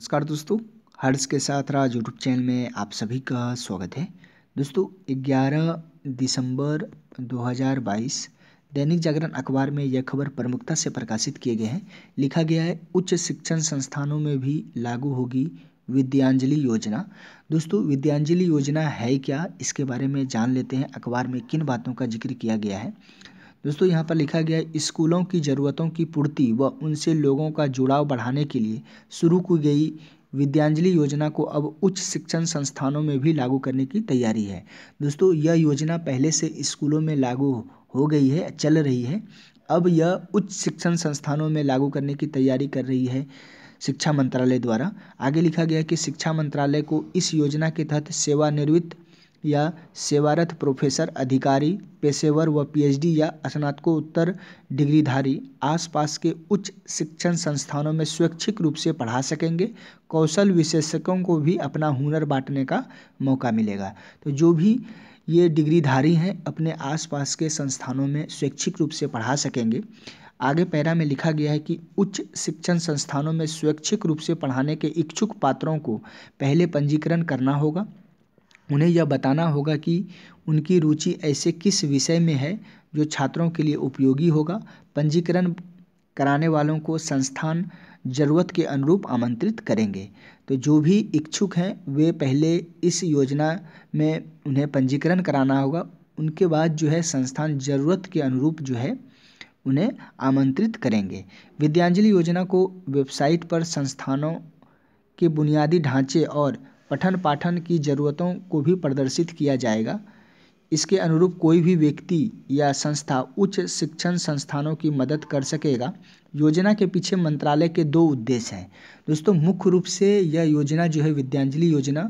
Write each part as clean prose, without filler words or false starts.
नमस्कार दोस्तों, हर्ष के साथ राज यूट्यूब चैनल में आप सभी का स्वागत है। दोस्तों 11 दिसंबर 2022 दैनिक जागरण अखबार में यह खबर प्रमुखता से प्रकाशित किए गए हैं। लिखा गया है उच्च शिक्षण संस्थानों में भी लागू होगी विद्यांजलि योजना। दोस्तों विद्यांजलि योजना है क्या, इसके बारे में जान लेते हैं। अखबार में किन बातों का जिक्र किया गया है। दोस्तों यहाँ पर लिखा गया है स्कूलों की ज़रूरतों की पूर्ति व उनसे लोगों का जुड़ाव बढ़ाने के लिए शुरू की गई विद्यांजलि योजना को अब उच्च शिक्षण संस्थानों में भी लागू करने की तैयारी है। दोस्तों यह योजना पहले से स्कूलों में लागू हो गई है, चल रही है। अब यह उच्च शिक्षण संस्थानों में लागू करने की तैयारी कर रही है शिक्षा मंत्रालय द्वारा। आगे लिखा गया है कि शिक्षा मंत्रालय को इस योजना के तहत सेवानिवृत्त या सेवारत प्रोफेसर, अधिकारी, पेशेवर व पीएचडी या स्नातकोत्तर डिग्रीधारी आसपास के उच्च शिक्षण संस्थानों में स्वैच्छिक रूप से पढ़ा सकेंगे। कौशल विशेषज्ञों को भी अपना हुनर बांटने का मौका मिलेगा। तो जो भी ये डिग्रीधारी हैं अपने आसपास के संस्थानों में स्वैच्छिक रूप से पढ़ा सकेंगे। आगे पैरा में लिखा गया है कि उच्च शिक्षण संस्थानों में स्वैच्छिक रूप से पढ़ाने के इच्छुक पात्रों को पहले पंजीकरण करना होगा। उन्हें यह बताना होगा कि उनकी रुचि ऐसे किस विषय में है जो छात्रों के लिए उपयोगी होगा। पंजीकरण कराने वालों को संस्थान ज़रूरत के अनुरूप आमंत्रित करेंगे। तो जो भी इच्छुक हैं वे पहले इस योजना में उन्हें पंजीकरण कराना होगा। उनके बाद जो है संस्थान ज़रूरत के अनुरूप जो है उन्हें आमंत्रित करेंगे। विद्यांजलि योजना को वेबसाइट पर संस्थानों के बुनियादी ढांचे और पठन पाठन की ज़रूरतों को भी प्रदर्शित किया जाएगा। इसके अनुरूप कोई भी व्यक्ति या संस्था उच्च शिक्षण संस्थानों की मदद कर सकेगा। योजना के पीछे मंत्रालय के दो उद्देश्य हैं। दोस्तों मुख्य रूप से यह योजना जो है विद्यांजलि योजना,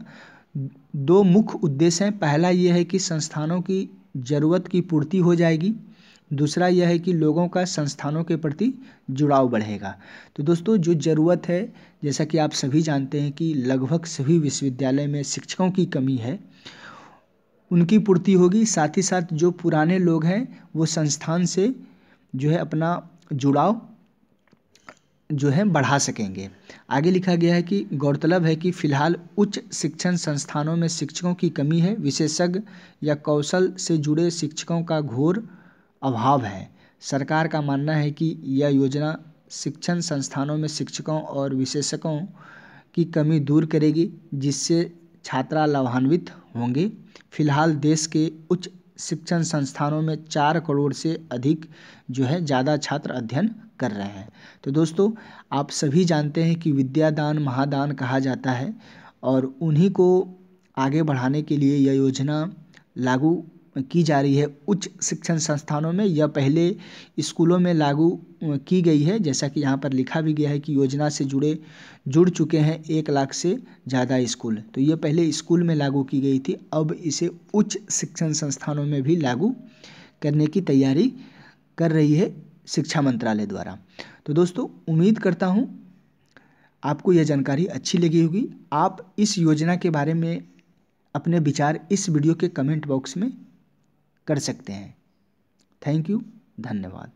दो मुख्य उद्देश्य हैं। पहला यह है कि संस्थानों की ज़रूरत की पूर्ति हो जाएगी। दूसरा यह है कि लोगों का संस्थानों के प्रति जुड़ाव बढ़ेगा। तो दोस्तों जो ज़रूरत है, जैसा कि आप सभी जानते हैं कि लगभग सभी विश्वविद्यालय में शिक्षकों की कमी है, उनकी पूर्ति होगी। साथ ही साथ जो पुराने लोग हैं वो संस्थान से जो है अपना जुड़ाव जो है बढ़ा सकेंगे। आगे लिखा गया है कि गौरतलब है कि फिलहाल उच्च शिक्षण संस्थानों में शिक्षकों की कमी है। विशेषज्ञ या कौशल से जुड़े शिक्षकों का घोर अभाव है। सरकार का मानना है कि यह योजना शिक्षण संस्थानों में शिक्षकों और विशेषज्ञों की कमी दूर करेगी, जिससे छात्र लाभान्वित होंगे। फिलहाल देश के उच्च शिक्षण संस्थानों में 4 करोड़ से अधिक जो है ज़्यादा छात्र अध्ययन कर रहे हैं। तो दोस्तों आप सभी जानते हैं कि विद्यादान महादान कहा जाता है और उन्हीं को आगे बढ़ाने के लिए यह योजना लागू की जा रही है उच्च शिक्षण संस्थानों में। यह पहले स्कूलों में लागू की गई है, जैसा कि यहाँ पर लिखा भी गया है कि योजना से जुड़ चुके हैं 1 लाख से ज़्यादा स्कूल। तो ये पहले स्कूल में लागू की गई थी, अब इसे उच्च शिक्षण संस्थानों में भी लागू करने की तैयारी कर रही है शिक्षा मंत्रालय द्वारा। तो दोस्तों उम्मीद करता हूँ आपको यह जानकारी अच्छी लगी होगी। आप इस योजना के बारे में अपने विचार इस वीडियो के कमेंट बॉक्स में कर सकते हैं। थैंक यू, धन्यवाद।